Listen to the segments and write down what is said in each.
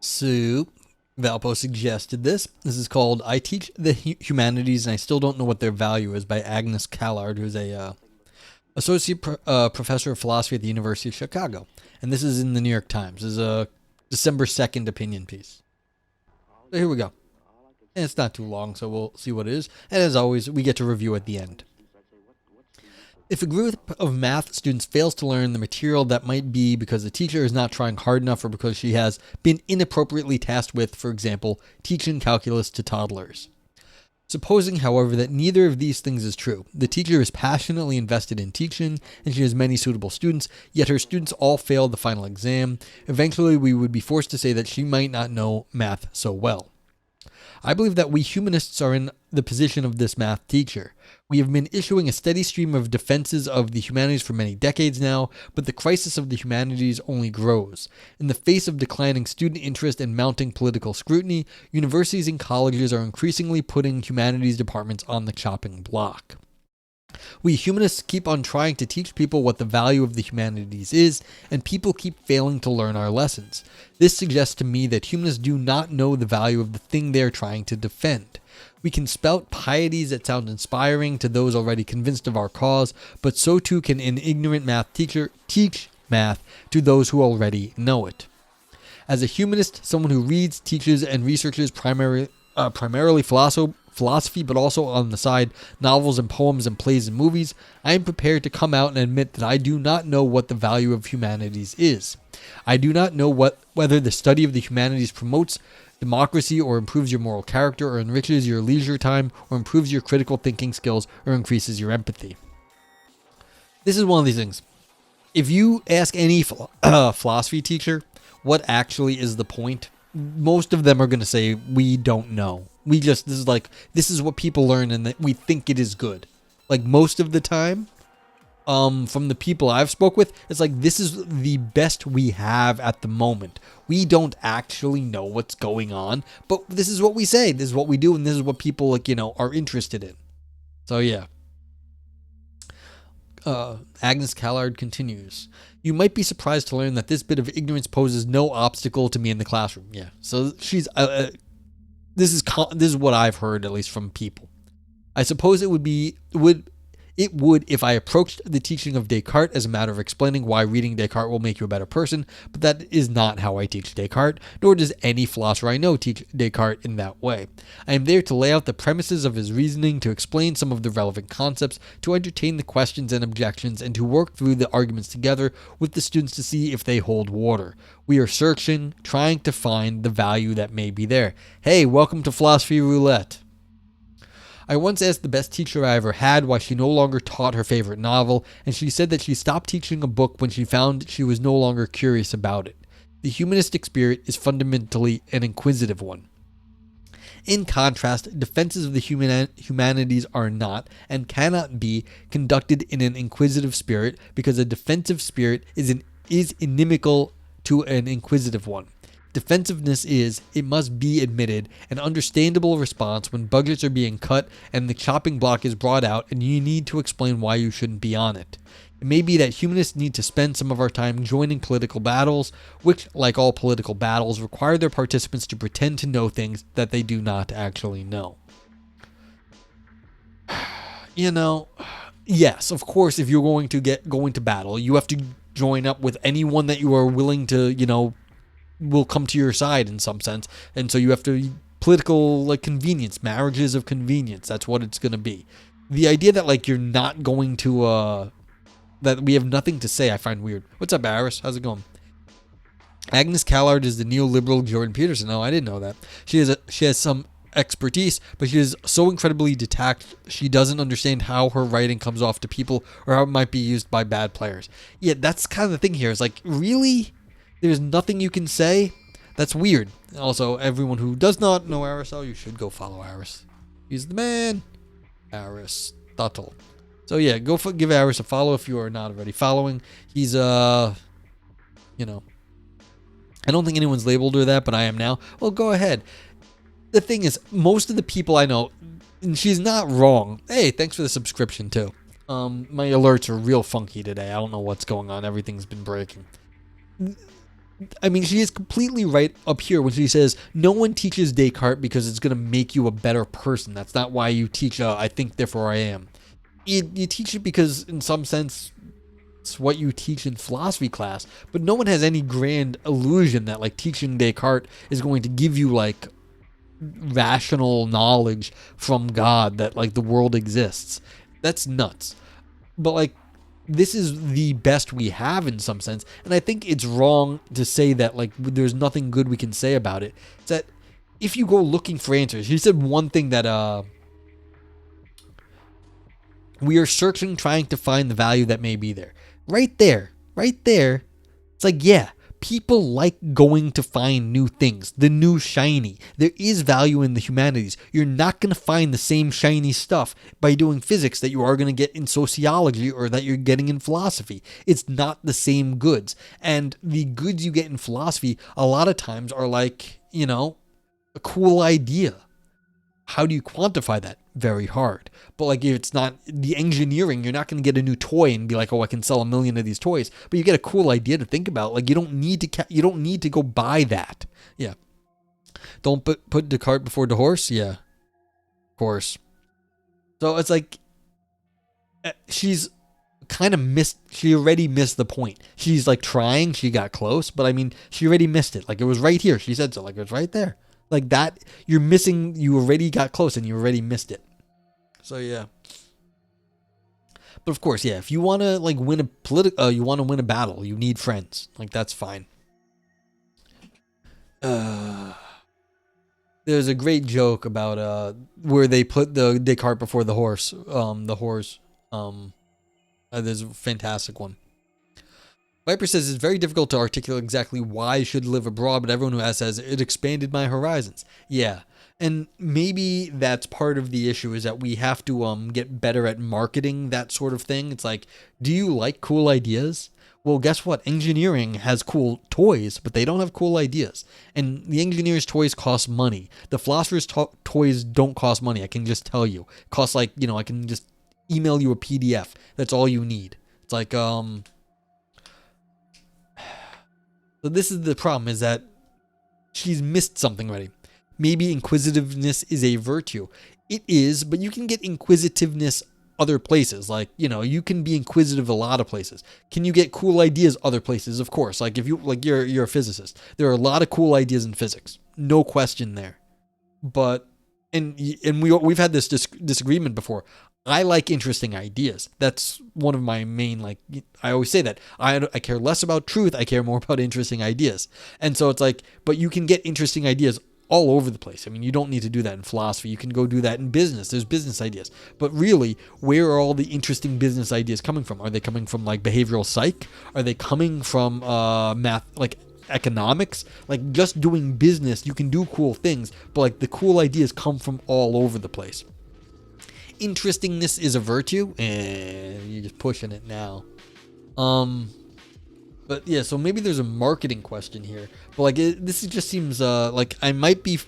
So, Valpo suggested this. This is called I Teach the Humanities and I Still Don't Know What Their Value Is by Agnes Callard, who's a associate professor of philosophy at the University of Chicago. And this is in the New York Times. This is a December 2nd opinion piece. So here we go. And it's not too long, so we'll see what it is. And as always, we get to review at the end. If a group of math students fails to learn the material, that might be because the teacher is not trying hard enough or because she has been inappropriately tasked with, for example, teaching calculus to toddlers. Supposing, however, that neither of these things is true, the teacher is passionately invested in teaching and she has many suitable students, yet her students all failed the final exam, eventually we would be forced to say that she might not know math so well. I believe that we humanists are in the position of this math teacher. We have been issuing a steady stream of defenses of the humanities for many decades now, but the crisis of the humanities only grows. In the face of declining student interest and mounting political scrutiny, universities and colleges are increasingly putting humanities departments on the chopping block. We humanists keep on trying to teach people what the value of the humanities is, and people keep failing to learn our lessons. This suggests to me that humanists do not know the value of the thing they are trying to defend. We can spout pieties that sound inspiring to those already convinced of our cause, but so too can an ignorant math teacher teach math to those who already know it. As a humanist, someone who reads, teaches, and researches primarily philosophy, but also on the side, novels and poems and plays and movies, I am prepared to come out and admit that I do not know what the value of humanities is. I do not know whether the study of the humanities promotes democracy or improves your moral character or enriches your leisure time or improves your critical thinking skills or increases your empathy. This is one of these things. If you ask any philosophy teacher what actually is the point, most of them are going to say, we don't know. This is what people learn and that we think it is good. Like most of the time, from the people I've spoke with, it's like, this is the best we have at the moment. We don't actually know what's going on, but this is what we say, this is what we do, and this is what people are interested in. So yeah. Agnes Callard continues. You might be surprised to learn that this bit of ignorance poses no obstacle to me in the classroom. Yeah. So she's this is what I've heard, at least from people. I suppose it would if I approached the teaching of Descartes as a matter of explaining why reading Descartes will make you a better person, but that is not how I teach Descartes, nor does any philosopher I know teach Descartes in that way. I am there to lay out the premises of his reasoning, to explain some of the relevant concepts, to entertain the questions and objections, and to work through the arguments together with the students to see if they hold water. We are searching, trying to find the value that may be there. Hey, welcome to Philosophy Roulette. I once asked the best teacher I ever had why she no longer taught her favorite novel, and she said that she stopped teaching a book when she found she was no longer curious about it. The humanistic spirit is fundamentally an inquisitive one. In contrast, defenses of the humanities are not, and cannot be, conducted in an inquisitive spirit, because a defensive spirit is inimical to an inquisitive one. Defensiveness is, it must be admitted, an understandable response when budgets are being cut and the chopping block is brought out and you need to explain why you shouldn't be on it. It may be that humanists need to spend some of our time joining political battles, which, like all political battles, require their participants to pretend to know things that they do not actually know. Yes, of course, if you're going to battle, you have to join up with anyone that you are willing to, will come to your side in some sense. And so you have to political convenience, marriages of convenience. That's what it's going to be. The idea that you're not going to that we have nothing to say, I find weird. What's up, Aris? How's it going? Agnes Callard is the neoliberal Jordan Peterson. Oh, I didn't know that. She has some expertise, but she is so incredibly detached. She doesn't understand how her writing comes off to people or how it might be used by bad players. Yeah, that's kind of the thing here. It's like, really? There's nothing you can say? That's weird. Also, everyone who does not know Aristotle, you should go follow Aris. He's the man. Aristotle. So yeah, give Aris a follow if you are not already following. He's I don't think anyone's labeled her that, but I am now. Well, go ahead. The thing is, most of the people I know, and she's not wrong. Hey, thanks for the subscription too. My alerts are real funky today. I don't know what's going on. Everything's been breaking. I mean, she is completely right up here when she says, no one teaches Descartes because it's going to make you a better person. That's not why you teach, I think, therefore I am. You teach it because, in some sense, it's what you teach in philosophy class, but no one has any grand illusion that, like, teaching Descartes is going to give you, like, rational knowledge from God that, like, the world exists. That's nuts. But, like, this is the best we have in some sense, and I think it's wrong to say that, like, there's nothing good we can say about it. It's that if you go looking for answers, he said one thing that we are searching, trying to find the value that may be there. Right there. It's like, yeah, people like going to find new things, the new shiny. There is value in the humanities. You're not going to find the same shiny stuff by doing physics that you are going to get in sociology or that you're getting in philosophy. It's not the same goods. And the goods you get in philosophy a lot of times are like, a cool idea. How do you quantify that? Very hard. But like, if it's not the engineering, you're not going to get a new toy and be like, oh, I can sell 1 million of these toys. But you get a cool idea to think about. Like, you don't need to go buy that. Yeah. Don't put Descartes before the horse. Yeah, of course. So it's like she's kind of missed. She already missed the point. She's like trying. She got close, but I mean, she already missed it. Like, it was right here. She said so. Like, it was right there. Like that, you're missing. You already got close and you already missed it. So yeah. But of course, yeah. If you want to like win a you want to win a battle, you need friends. Like, that's fine. There's a great joke about where they put the Descartes before the horse. There's a fantastic one. Viper says it's very difficult to articulate exactly why I should live abroad, but everyone who has says it expanded my horizons. Yeah. And maybe that's part of the issue, is that we have to get better at marketing that sort of thing. It's like, do you like cool ideas? Well, guess what? Engineering has cool toys, but they don't have cool ideas. And the engineer's toys cost money. The philosopher's toys don't cost money. I can just tell you. It costs like, I can just email you a PDF. That's all you need. It's like, So this is the problem, is that she's missed something already. Maybe inquisitiveness is a virtue. It is, but you can get inquisitiveness other places. Like, you can be inquisitive a lot of places. Can you get cool ideas other places? Of course. Like, if you're a physicist, there are a lot of cool ideas in physics. No question there. But we've had this disagreement before. I like interesting ideas. That's one of my main, I always say that. I care less about truth. I care more about interesting ideas. And so it's like, but you can get interesting ideas all over the place. I mean, you don't need to do that in philosophy. You can go do that in business. There's business ideas. But really, where are all the interesting business ideas coming from? Are they coming from like behavioral psych? Are they coming from math, like economics? Like, just doing business, you can do cool things, but like the cool ideas come from all over the place. Interestingness is a virtue, and you're just pushing it now. But yeah, so maybe there's a marketing question here. But like, this just seems like I might be,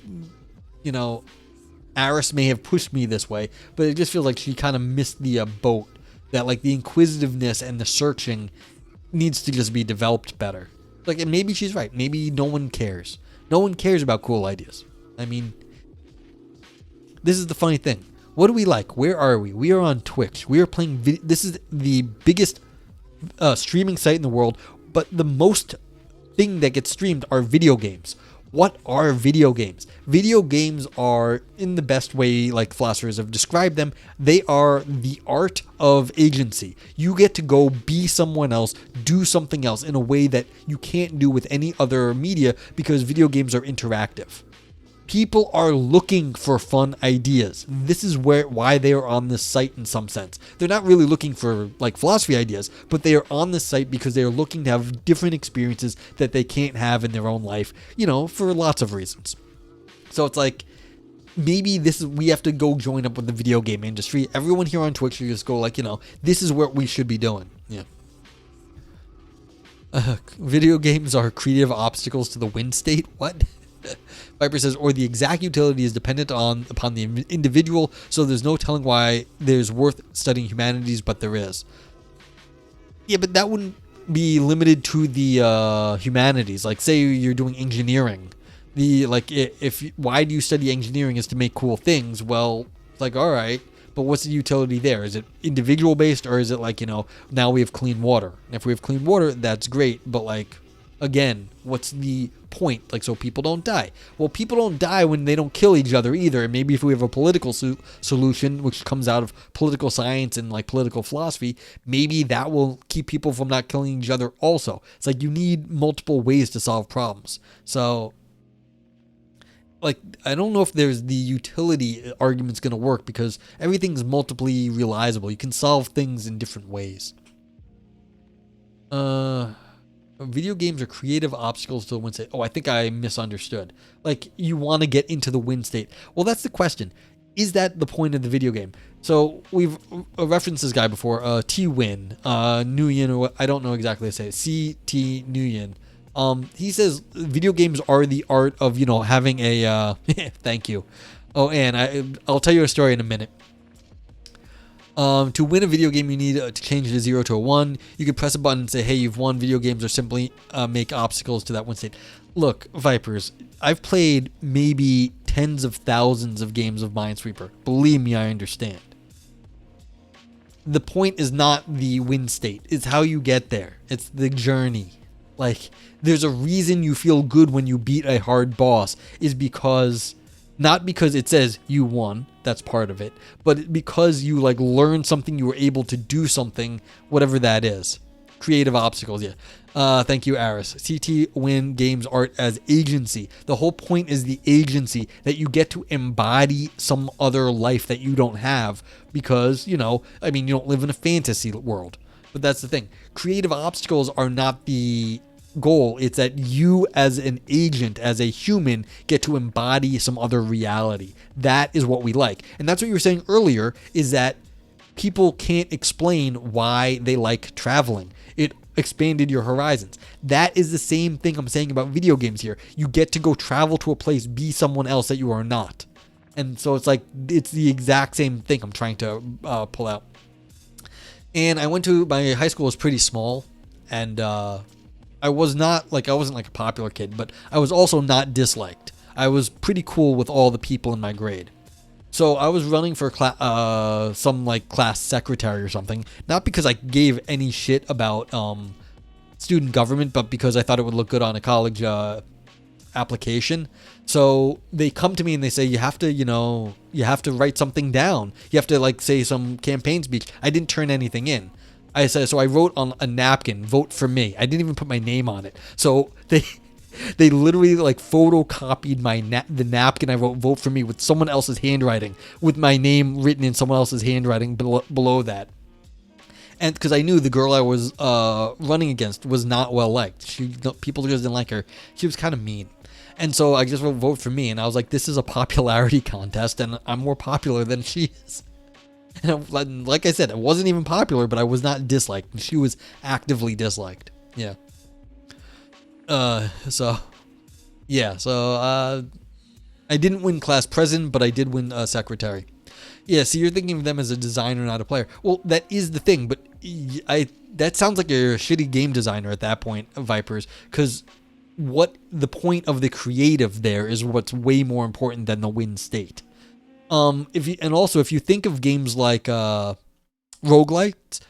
Aris may have pushed me this way, but it just feels like she kind of missed the boat. That like the inquisitiveness and the searching needs to just be developed better. Like, and maybe she's right. Maybe no one cares. No one cares about cool ideas. I mean, this is the funny thing. What do we like? Where are we? We are on Twitch. We are playing this is the biggest streaming site in the world, but the most thing that gets streamed are video games. What are video games? Video games are, in the best way like philosophers have described them, they are the art of agency. You get to go be someone else, do something else in a way that you can't do with any other media, because video games are interactive. People are looking for fun ideas. This is why they are on this site in some sense. They're not really looking for like philosophy ideas, but they are on this site because they are looking to have different experiences that they can't have in their own life, for lots of reasons. So it's like, maybe we have to go join up with the video game industry. Everyone here on Twitch should just go like, this is what we should be doing. Yeah. Video games are creative obstacles to the win state. What? Viper says, or the exact utility is dependent upon the individual, so there's no telling why there's worth studying humanities, but there is. Yeah, but that wouldn't be limited to the humanities. Like, say you're doing engineering. If why do you study engineering is to make cool things? Well, it's like, all right, but what's the utility there? Is it individual based, or is it like, now we have clean water? And if we have clean water, that's great. But like, again, what's the point? Like, so people don't die. Well, people don't die when they don't kill each other either. And maybe if we have a political solution, which comes out of political science and like political philosophy, maybe that will keep people from not killing each other also. It's like you need multiple ways to solve problems. So, like, I don't know if there's the utility argument's going to work, because everything's multiply realizable. You can solve things in different ways. Video games are creative obstacles to the win state. Oh, I think I misunderstood. Like, you want to get into the win state. Well, that's the question. Is that the point of the video game? So we've referenced this guy before, T-Win, Nguyen, or I don't know exactly how to say it, C-T Nguyen. He says video games are the art of, having a, thank you. Oh, and I'll tell you a story in a minute. To win a video game, you need to change the 0 to a 1. You could press a button and say, hey, you've won. Video games, or simply make obstacles to that win state. Look, Vipers, I've played maybe tens of thousands of games of Minesweeper. Believe me, I understand. The point is not the win state. It's how you get there. It's the journey. Like, there's a reason you feel good when you beat a hard boss, is because, not because it says you won, that's part of it, but because you like learned something, you were able to do something, whatever that is. Creative obstacles, yeah. Thank you, Aris. CT win games art as agency. The whole point is the agency, that you get to embody some other life that you don't have, because, you don't live in a fantasy world. But that's the thing. Creative obstacles are not the goal. It's that you as an agent, as a human, get to embody some other reality. That is what we like. And that's what you were saying earlier, is that people can't explain why they like traveling. It expanded your horizons. That is the same thing I'm saying about video games here. You get to go travel to a place, be someone else that you are not. And so it's like, it's the exact same thing I'm trying to pull out. And my high school was pretty small, and I wasn't like a popular kid, but I was also not disliked. I was pretty cool with all the people in my grade. So I was running for some like class secretary or something, not because I gave any shit about student government, but because I thought it would look good on a college application. So they come to me and they say, you have to write something down. You have to like say some campaign speech. I didn't turn anything in. So I wrote on a napkin, vote for me. I didn't even put my name on it. So they literally like photocopied the napkin I wrote, vote for me, with someone else's handwriting, with my name written in someone else's handwriting below that. And because I knew the girl I was running against was not well liked. People just didn't like her. She was kind of mean. And so I just wrote vote for me, and I was like, this is a popularity contest, and I'm more popular than she is. And like I said, I wasn't even popular, but I was not disliked, and she was actively disliked. Yeah. So I didn't win class president, but I did win secretary. Yeah, so you're thinking of them as a designer, not a player. Well, that is the thing, but that sounds like you're a shitty game designer at that point, Vipers, because what the point of the creative there is what's way more important than the win state. If you think of games like roguelites,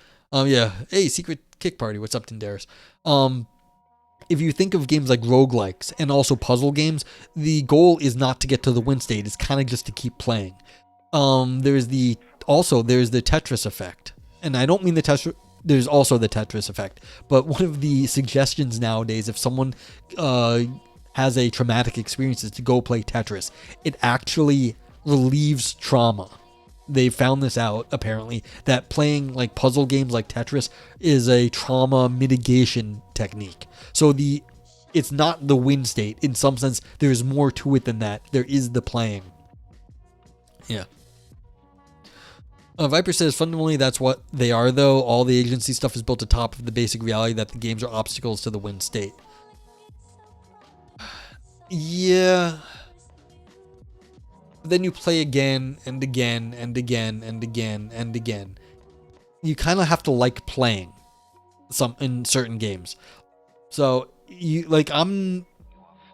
hey, Secret Kick Party, what's up, Tindaris? If you think of games like roguelikes and also puzzle games, the goal is not to get to the win state. It's kind of just to keep playing. There's the Tetris effect. And I don't mean there's also the Tetris effect. But one of the suggestions nowadays, if someone has a traumatic experience, is to go play Tetris. It actually relieves trauma. They found this out, apparently, that playing like puzzle games like Tetris is a trauma mitigation technique. So it's not the win state. In some sense, there's more to it than that. There is the playing. Yeah. Viper says, fundamentally, that's what they are, though. All the agency stuff is built atop of the basic reality that the games are obstacles to the win state. Yeah. Then you play again and again and again and again and again. You kind of have to like playing. some in certain games. So you like I'm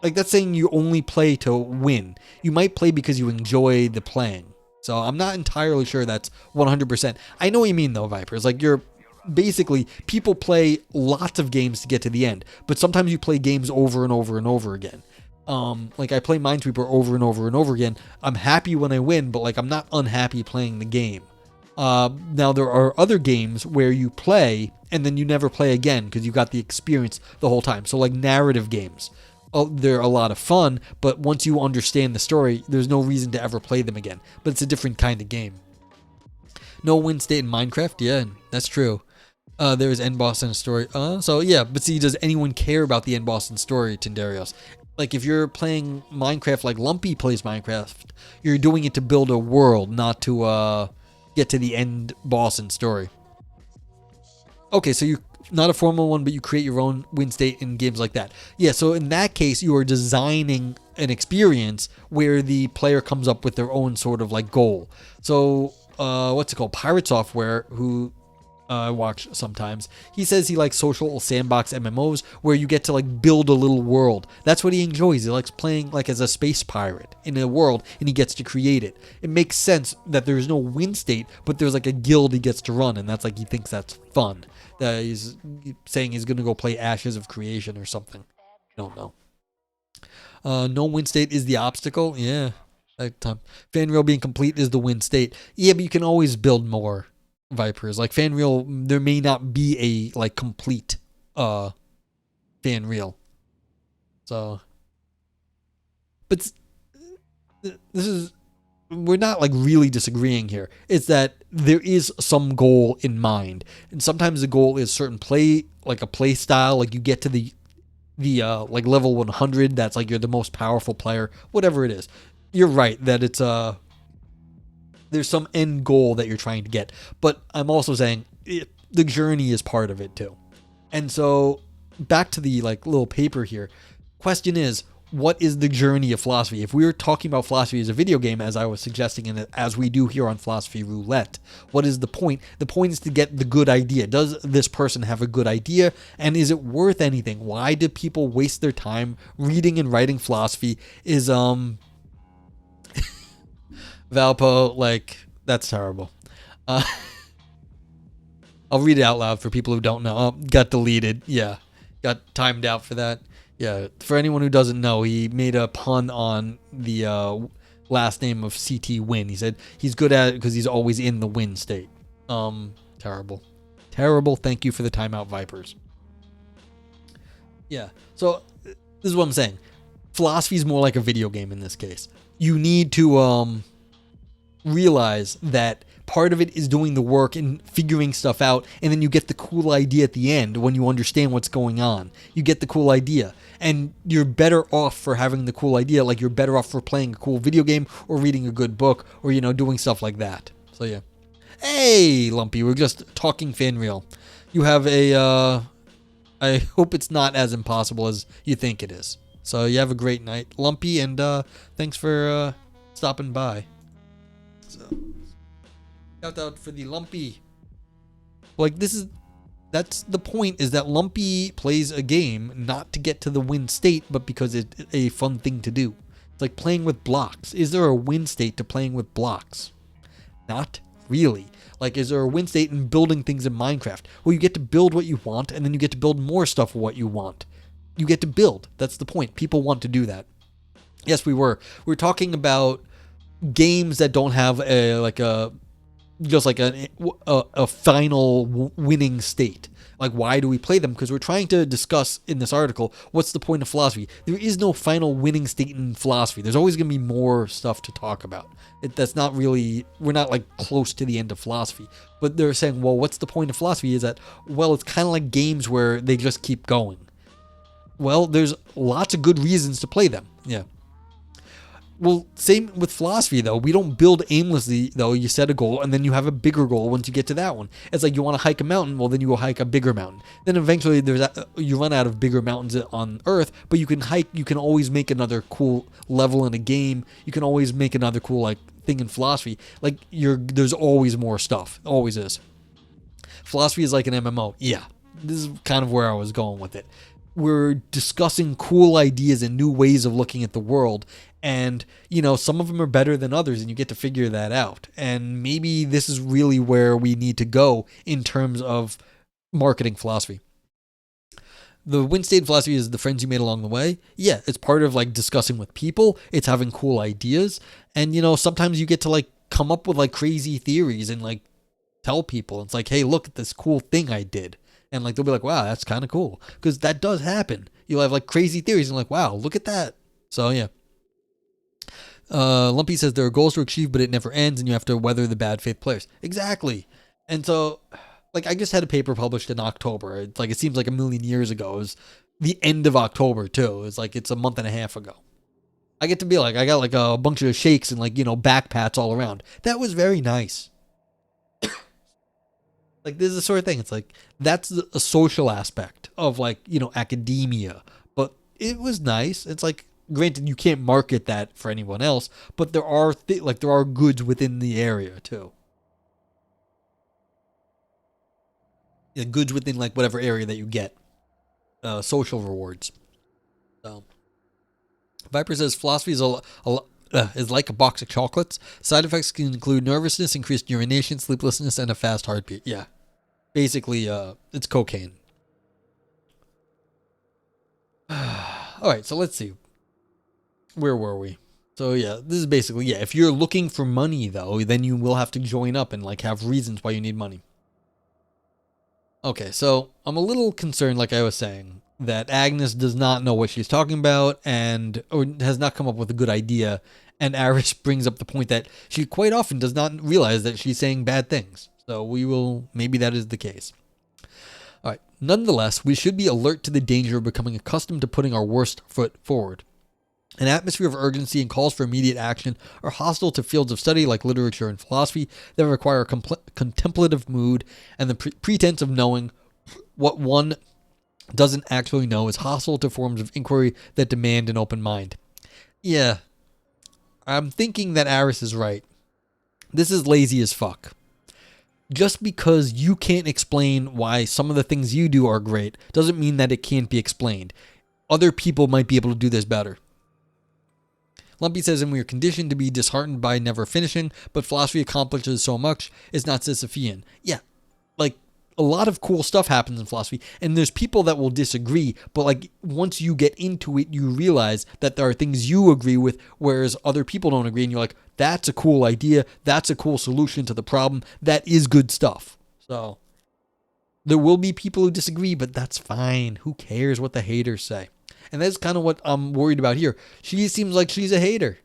like that's saying you only play to win. You might play because you enjoy the playing. So I'm not entirely sure that's 100%. I know what you mean though, Vipers. Like you're basically people play lots of games to get to the end, but sometimes you play games over and over and over again. Like I play Minesweeper over and over and over again. I'm happy when I win, but like I'm not unhappy playing the game. Now there are other games where you play and then you never play again because you got the experience the whole time. So like narrative games. Oh, they're a lot of fun, but once you understand the story, there's no reason to ever play them again. But it's a different kind of game. No win state in Minecraft? Yeah, that's true. There is end boss and a story. So yeah, but see, does anyone care about the end boss and story, Tindarios? Like if you're playing Minecraft like Lumpy plays Minecraft, you're doing it to build a world, not to get to the end boss and story. Okay, so you're not a formal one, but you create your own win state in games like that. Yeah, so in that case, you are designing an experience where the player comes up with their own sort of like goal. So, what's it called? Pirate Software, who I watch sometimes, he says he likes social sandbox MMOs where you get to like build a little world. That's what he enjoys. He likes playing like as a space pirate in a world and he gets to create it. It makes sense that there's no win state, but there's like a guild he gets to run, and that's like he thinks that's fun. He's saying he's going to go play Ashes of Creation or something. I don't know. No win state is the obstacle. Yeah. Fanrail being complete is the win state. Yeah, but you can always build more, Vipers. Like Fanrail, there may not be a like complete Fanrail. So, but this is, we're not like really disagreeing here. It's that there is some goal in mind, and sometimes the goal is certain play, like a play style. Like you get to the like level 100. That's like you're the most powerful player. Whatever it is, you're right that it's there's some end goal that you're trying to get. But I'm also saying the journey is part of it too. And so back to the like little paper here. Question is, what is the journey of philosophy? If we were talking about philosophy as a video game, as I was suggesting, and as we do here on Philosophy Roulette, what is the point? The point is to get the good idea. Does this person have a good idea? And is it worth anything? Why do people waste their time reading and writing philosophy? Is, Valpo, like, that's terrible. I'll read it out loud for people who don't know. Oh, got deleted. Yeah. Got timed out for that. Yeah, for anyone who doesn't know, he made a pun on the last name of CT Win. He said he's good at it because he's always in the win state. Terrible. Terrible. Thank you for the timeout, Vipers. Yeah, so this is what I'm saying. Philosophy is more like a video game in this case. You need to realize that part of it is doing the work and figuring stuff out, and then you get the cool idea at the end when you understand what's going on. You get the cool idea, and you're better off for having the cool idea. Like you're better off for playing a cool video game or reading a good book or, you know, doing stuff like that. So yeah. Hey, Lumpy, we're just talking Fanrail. You have a, I hope it's not as impossible as you think it is. So you have a great night, Lumpy, and thanks for stopping by. So, shout out for the Lumpy. Like that's the point, is that Lumpy plays a game not to get to the win state, but because it's a fun thing to do. It's like playing with blocks. Is there a win state to playing with blocks? Not really. Like, is there a win state in building things in Minecraft? Well, you get to build what you want, and then you get to build more stuff of what you want. You get to build. That's the point. People want to do that. Yes, we were. We were talking about games that don't have a final winning state. Like, why do we play them? Because we're trying to discuss in this article, what's the point of philosophy? There is no final winning state in philosophy. There's always going to be more stuff to talk about. That's not really, we're not like close to the end of philosophy. But they're saying, well, what's the point of philosophy? Is that, well, it's kind of like games where they just keep going. Well, there's lots of good reasons to play them. Yeah. Well, same with philosophy, though. We don't build aimlessly, though. You set a goal, and then you have a bigger goal once you get to that one. It's like you want to hike a mountain, well, then you go hike a bigger mountain. Then eventually you run out of bigger mountains on Earth, but you can always make another cool level in a game. You can always make another cool, like, thing in philosophy. Like, there's always more stuff. Always is. Philosophy is like an MMO. Yeah. this is kind of where I was going with it. We're discussing cool ideas and new ways of looking at the world, and some of them are better than others, and you get to figure that out. And maybe this is really where we need to go in terms of marketing philosophy. The win state philosophy is the friends you made along the way. Yeah, it's part of like discussing with people. It's having cool ideas. And, sometimes you get to like come up with like crazy theories and like tell people. It's like, hey, look at this cool thing I did. And like, they'll be like, wow, that's kind of cool. Because that does happen. You'll have like crazy theories and like, wow, look at that. So yeah. Lumpy says there are goals to achieve, but it never ends and you have to weather the bad faith players. Exactly. And so... like, I just had a paper published in October. It's like, it seems like a million years ago. It was the end of October, too. It's like, it's a month and a half ago. I get to be like, I got like a bunch of shakes and like, back pats all around. That was very nice. Like, this is the sort of thing. It's like, that's a social aspect of like, academia. But it was nice. It's like, granted, you can't market that for anyone else, but there are, there are goods within the area, too. Goods within like whatever area that you get, social rewards. So, Viper says philosophy is like a box of chocolates. Side effects can include nervousness, increased urination, sleeplessness, and a fast heartbeat. Yeah, basically, it's cocaine. All right, so let's see. Where were we? So yeah, this is basically if you're looking for money though, then you will have to join up and like have reasons why you need money. Okay, so I'm a little concerned, like I was saying, that Agnes does not know what she's talking about or has not come up with a good idea. And Aris brings up the point that she quite often does not realize that she's saying bad things. So maybe that is the case. All right, nonetheless, we should be alert to the danger of becoming accustomed to putting our worst foot forward. An atmosphere of urgency and calls for immediate action are hostile to fields of study like literature and philosophy that require a contemplative mood, and the pretense of knowing what one doesn't actually know is hostile to forms of inquiry that demand an open mind. Yeah, I'm thinking that Aris is right. This is lazy as fuck. Just because you can't explain why some of the things you do are great doesn't mean that it can't be explained. Other people might be able to do this better. Lumpy says, and we are conditioned to be disheartened by never finishing, but philosophy accomplishes so much, it's not Sisyphean. Yeah, like, a lot of cool stuff happens in philosophy, and there's people that will disagree, but like, once you get into it, you realize that there are things you agree with, whereas other people don't agree, and you're like, that's a cool idea, that's a cool solution to the problem, that is good stuff. So, there will be people who disagree, but that's fine. Who cares what the haters say? And that's kind of what I'm worried about here. She seems like she's a hater.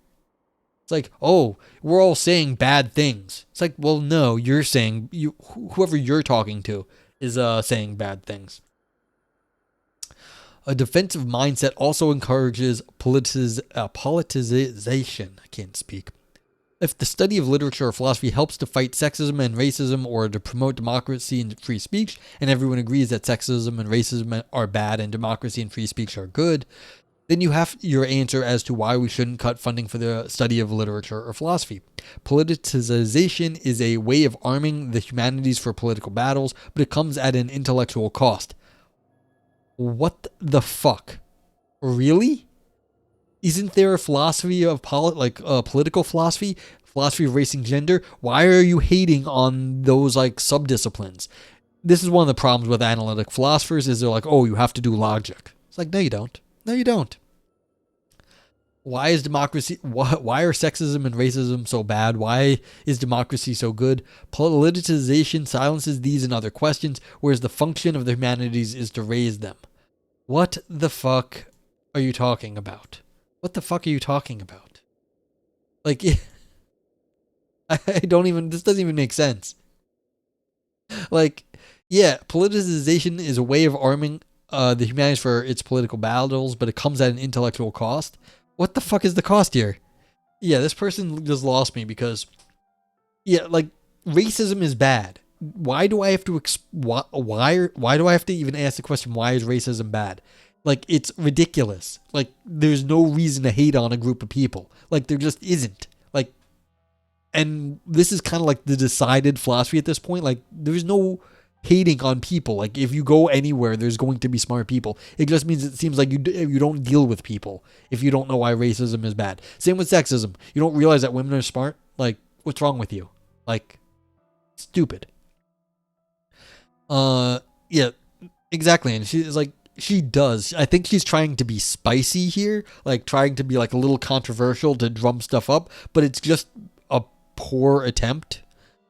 It's like, oh, we're all saying bad things. It's like, well, no, you're saying, whoever you're talking to is saying bad things. A defensive mindset also encourages politicization. I can't speak. If the study of literature or philosophy helps to fight sexism and racism or to promote democracy and free speech, and everyone agrees that sexism and racism are bad and democracy and free speech are good, then you have your answer as to why we shouldn't cut funding for the study of literature or philosophy. Politicization is a way of arming the humanities for political battles, but it comes at an intellectual cost. What the fuck? Really? Isn't there a philosophy of political philosophy of race and gender? Why are you hating on those like subdisciplines? This is one of the problems with analytic philosophers is they're like, oh, you have to do logic. It's like, no, you don't. No, you don't. Why is democracy? Why are sexism and racism so bad? Why is democracy so good? Politicization silences these and other questions, whereas the function of the humanities is to raise them. What the fuck are you talking about? What the fuck are you talking about? Like, this doesn't even make sense. Like, yeah, politicization is a way of arming the humanities for its political battles, but it comes at an intellectual cost. What the fuck is the cost here? Yeah, this person just lost me because, yeah, like, racism is bad. Why do I have to why do I have to even ask the question, why is racism bad? Like, it's ridiculous. Like, there's no reason to hate on a group of people. Like, there just isn't. Like, and this is kind of like the decided philosophy at this point. Like, there's no hating on people. Like, if you go anywhere, there's going to be smart people. It just means it seems like you don't deal with people if you don't know why racism is bad. Same with sexism. You don't realize that women are smart. Like, what's wrong with you? Like, stupid. Yeah, exactly. And she's like, she does. I think she's trying to be spicy here, like trying to be like a little controversial to drum stuff up, but it's just a poor attempt.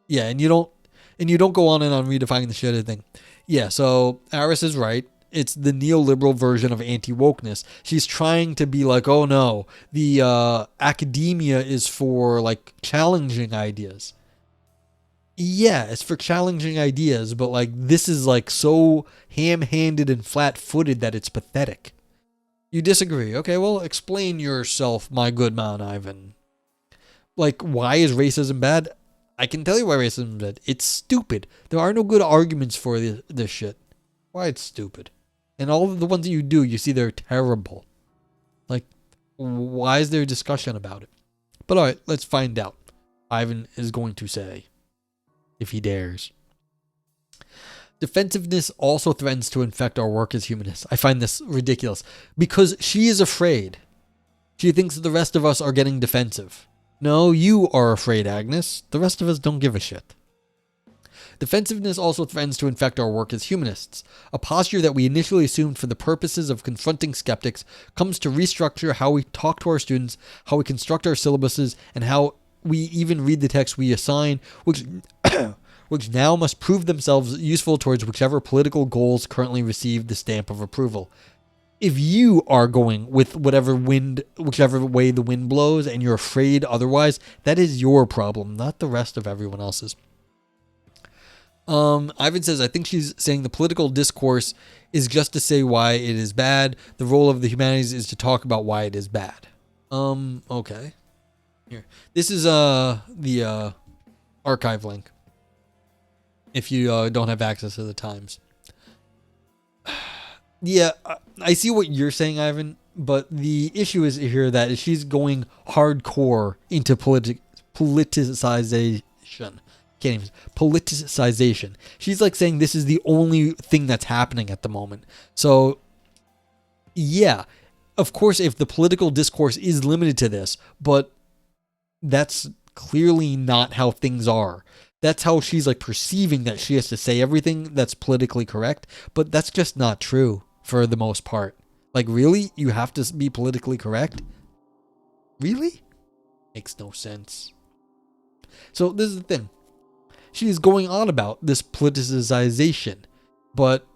Yeah, and you don't go on and on redefining the shit thing. Yeah, so Aris is right. It's the neoliberal version of anti-wokeness. She's trying to be like, oh no, the academia is for like challenging ideas. Yeah, it's for challenging ideas, but like this is like so ham-handed and flat-footed that it's pathetic. You disagree? Okay, well, explain yourself, my good man Ivan. Like, why is racism bad? I can tell you why racism is bad. It's stupid. There are no good arguments for this shit. Why it's stupid. And all of the ones that you do, you see they're terrible. Like, why is there a discussion about it? But alright, let's find out. Ivan is going to say, if he dares. Defensiveness also threatens to infect our work as humanists. I find this ridiculous. Because she is afraid. She thinks that the rest of us are getting defensive. No, you are afraid, Agnes. The rest of us don't give a shit. Defensiveness also threatens to infect our work as humanists. A posture that we initially assumed for the purposes of confronting skeptics comes to restructure how we talk to our students, how we construct our syllabuses, and how we even read the text we assign, which which now must prove themselves useful towards whichever political goals currently receive the stamp of approval. If you are going with whichever way the wind blows, and you're afraid otherwise, that is your problem, not the rest of everyone else's. Ivan says, I think she's saying the political discourse is just to say why it is bad. The role of the humanities is to talk about why it is bad. Okay. Here. This is the archive link. If you don't have access to the Times. Yeah, I see what you're saying, Ivan, but the issue is here that she's going hardcore into politicization. Can't even politicization. She's like saying this is the only thing that's happening at the moment. So, yeah, of course, if the political discourse is limited to this, but that's clearly not how things are. That's how she's like perceiving that she has to say everything that's politically correct, but that's just not true for the most part. Like, really? You have to be politically correct? Really? Makes no sense. So this is the thing. She's going on about this politicization, but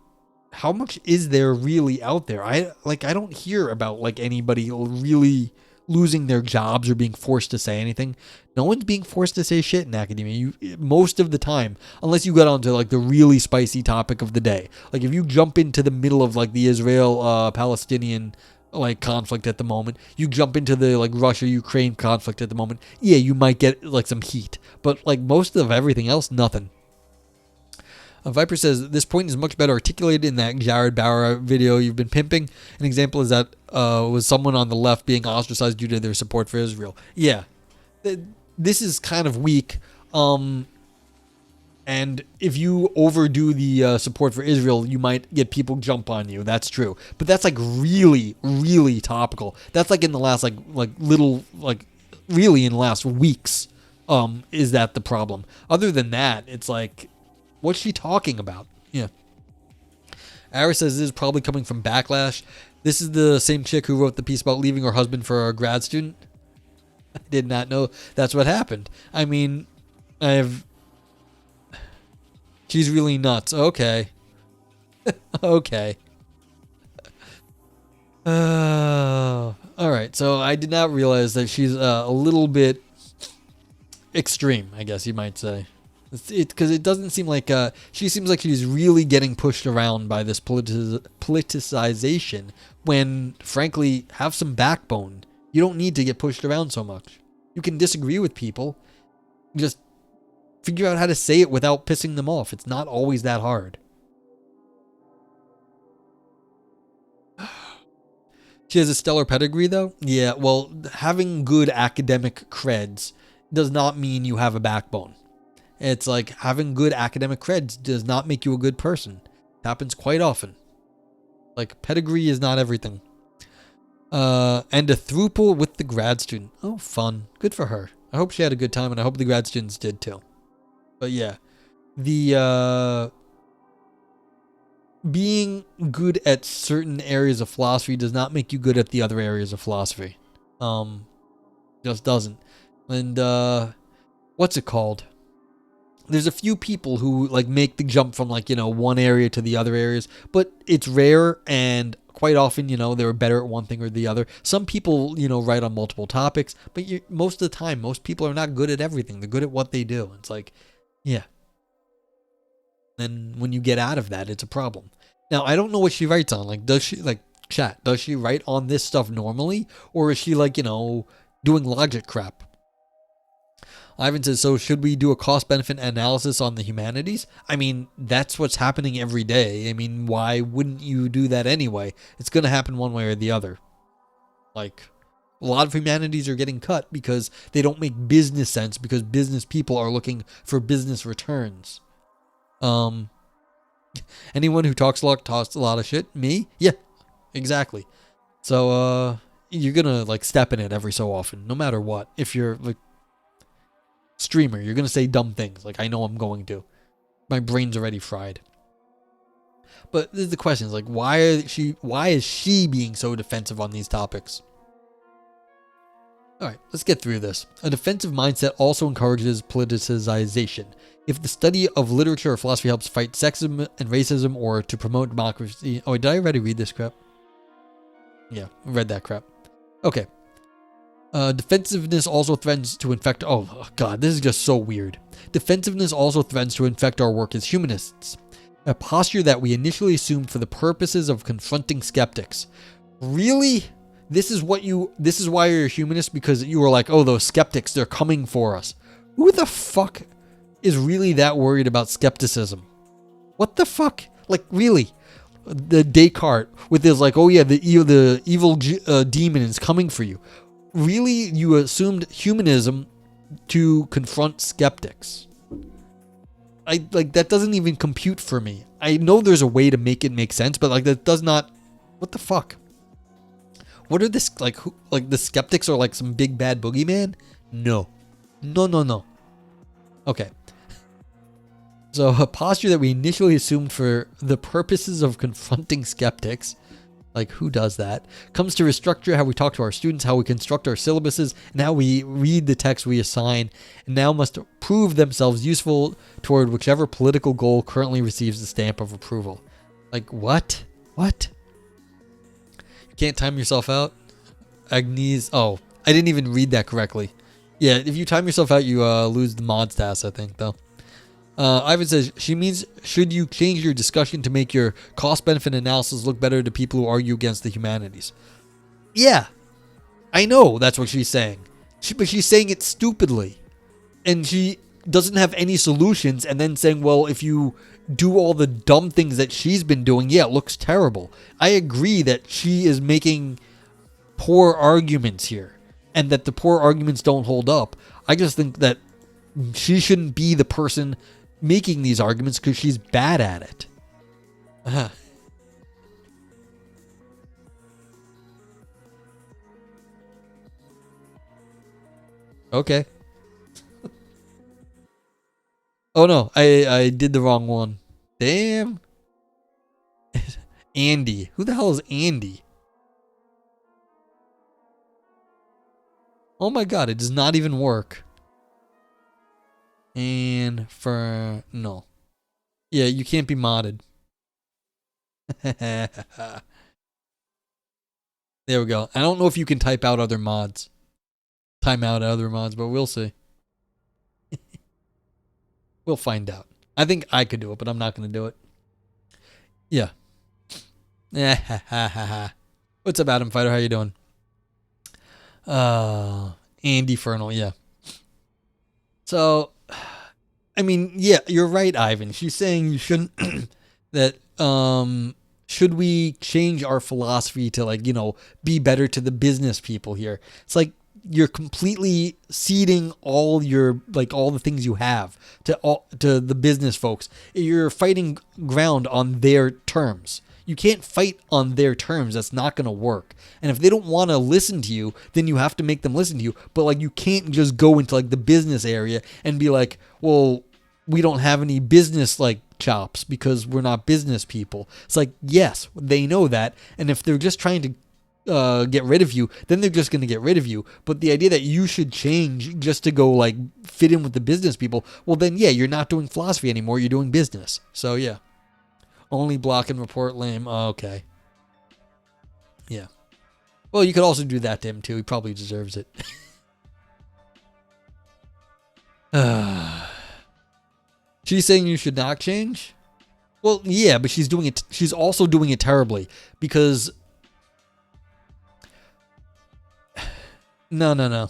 how much is there really out there? I don't hear about like anybody really losing their jobs or being forced to say anything. No one's being forced to say shit in academia. Most of the time, unless you get onto like the really spicy topic of the day. Like if you jump into the middle of like the Israel-Palestinian like conflict at the moment, you jump into the like Russia-Ukraine conflict at the moment, yeah, you might get like some heat. But like most of everything else, nothing. Viper says, this point is much better articulated in that Jared Bauer video you've been pimping. An example is that was someone on the left being ostracized due to their support for Israel. Yeah, this is kind of weak. And if you overdo the support for Israel, you might get people jump on you. That's true. But that's like really, really topical. That's like in the last really in the last weeks. Is that the problem? Other than that, it's like, what's she talking about? Yeah. Aris says this is probably coming from backlash. This is the same chick who wrote the piece about leaving her husband for a grad student. I did not know that's what happened. I mean, she's really nuts. Okay. Okay. All right. So I did not realize that she's a little bit extreme, I guess you might say. Because it doesn't seem like she seems like she's really getting pushed around by this politicization when, frankly, have some backbone. You don't need to get pushed around so much. You can disagree with people. Just figure out how to say it without pissing them off. It's not always that hard. She has a stellar pedigree, though? Yeah, well, having good academic creds does not mean you have a backbone. It's like having good academic creds does not make you a good person. It happens quite often. Like, pedigree is not everything. And a throuple with the grad student. Oh, fun. Good for her. I hope she had a good time, and I hope the grad students did too. But yeah, the being good at certain areas of philosophy does not make you good at the other areas of philosophy. Just doesn't. And what's it called? There's a few people who like make the jump from like, one area to the other areas, but it's rare, and quite often, they're better at one thing or the other. Some people, write on multiple topics, but most of the time, most people are not good at everything. They're good at what they do. It's like, yeah. And when you get out of that, it's a problem. Now, I don't know what she writes on. Like, does she, like, chat, does she write on this stuff normally? Or is she like, doing logic crap? Ivan says, so should we do a cost-benefit analysis on the humanities? I mean, that's what's happening every day. I mean, why wouldn't you do that anyway? It's going to happen one way or the other. Like, a lot of humanities are getting cut because they don't make business sense, because business people are looking for business returns. Anyone who talks a lot of shit? Me? Yeah, exactly. So, you're going to, like, step in it every so often, no matter what. If you're, like, streamer, you're gonna say dumb things. Like, I know I'm going to. My brain's already fried. But the question is, like, why is she being so defensive on these topics? Alright, let's get through this. A defensive mindset also encourages politicization. If the study of literature or philosophy helps fight sexism and racism, or to promote democracy... Oh, did I already read this crap? Yeah, I read that crap. Okay. Defensiveness also threatens to infect... Oh, God, this is just so weird. Defensiveness also threatens to infect our work as humanists. A posture that we initially assumed for the purposes of confronting skeptics. Really? This is why you're a humanist? Because you were like, oh, those skeptics, they're coming for us. Who the fuck is really that worried about skepticism? What the fuck? Like, really? The Descartes with his like, oh yeah, the evil demon is coming for you. Really, you assumed humanism to confront skeptics. That doesn't even compute for me. I know there's a way to make it make sense, but like that does not. What the fuck? What are this like? Who, like the skeptics are like some big bad boogeyman? No. Okay. So a posture that we initially assumed for the purposes of confronting skeptics. Like, who does that? Comes to restructure how we talk to our students, how we construct our syllabuses, and how we read the text we assign, and now must prove themselves useful toward whichever political goal currently receives the stamp of approval. Like, what? What? You can't time yourself out? Agnes. Oh, I didn't even read that correctly. Yeah, if you time yourself out, you lose the mod stats, I think, though. Ivan says, she means, should you change your discussion to make your cost-benefit analysis look better to people who argue against the humanities? Yeah, I know that's what she's saying. But she's saying it stupidly. And she doesn't have any solutions, and then saying, well, if you do all the dumb things that she's been doing, yeah, it looks terrible. I agree that she is making poor arguments here, and that the poor arguments don't hold up. I just think that she shouldn't be the person making these arguments because she's bad at it. Okay. Oh no, I did the wrong one. Damn. Andy. Who the hell is Andy? Oh my god, it does not even work. And for... No. Yeah, you can't be modded. There we go. I don't know if you can type out other mods. Time out other mods, but we'll see. We'll find out. I think I could do it, but I'm not going to do it. Yeah. What's up, Adam Fighter? How you doing? Andy Fernal, yeah. So, I mean, yeah, you're right, Ivan. She's saying you shouldn't, that, should we change our philosophy to, like, you know, be better to the business people here? It's like, you're completely ceding all your all the things you have to the business folks. You're fighting ground on their terms. You can't fight on their terms. That's not going to work. And if they don't want to listen to you, then you have to make them listen to you. But you can't just go into the business area and be like, well, we don't have any business chops because we're not business people. It's yes, they know that. And if they're just trying to get rid of you, then they're just going to get rid of you. But the idea that you should change just to go fit in with the business people, well then yeah, you're not doing philosophy anymore. You're doing business. So yeah. Only block and report lame. Oh, okay. Yeah. Well, you could also do that to him too. He probably deserves it. She's saying you should not change? Well, yeah, but she's doing it. She's also doing it terribly because no.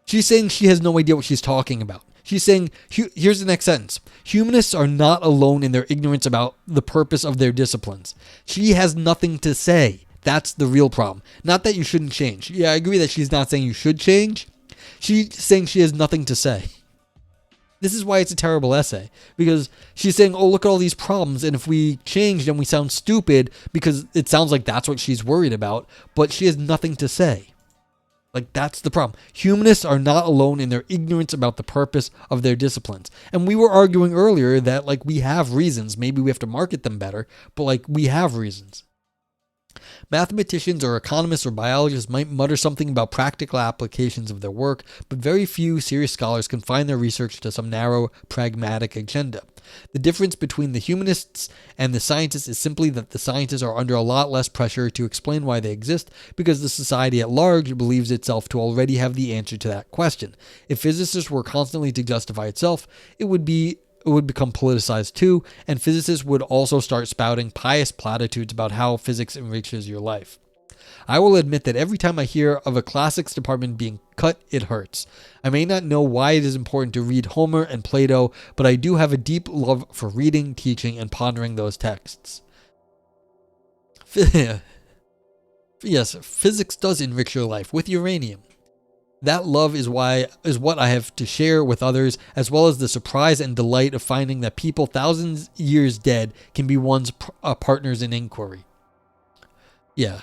She's saying she has no idea what she's talking about. She's saying, here's the next sentence. Humanists are not alone in their ignorance about the purpose of their disciplines. She has nothing to say. That's the real problem. Not that you shouldn't change. Yeah, I agree that she's not saying you should change. She's saying she has nothing to say. This is why it's a terrible essay. Because she's saying, oh, look at all these problems. And if we change, then we sound stupid because it sounds like that's what she's worried about. But she has nothing to say. That's the problem. Humanists are not alone in their ignorance about the purpose of their disciplines. And we were arguing earlier that, we have reasons. Maybe we have to market them better, but, we have reasons. Mathematicians or economists or biologists might mutter something about practical applications of their work, but very few serious scholars confine their research to some narrow, pragmatic agenda. The difference between the humanists and the scientists is simply that the scientists are under a lot less pressure to explain why they exist because the society at large believes itself to already have the answer to that question. If physicists were constantly to justify itself, it would become politicized too, and physicists would also start spouting pious platitudes about how physics enriches your life. I will admit that every time I hear of a classics department being cut, it hurts. I may not know why it is important to read Homer and Plato, but I do have a deep love for reading, teaching, and pondering those texts. Yes, physics does enrich your life with uranium. That love is what I have to share with others, as well as the surprise and delight of finding that people thousands years dead can be one's partners in inquiry. Yeah.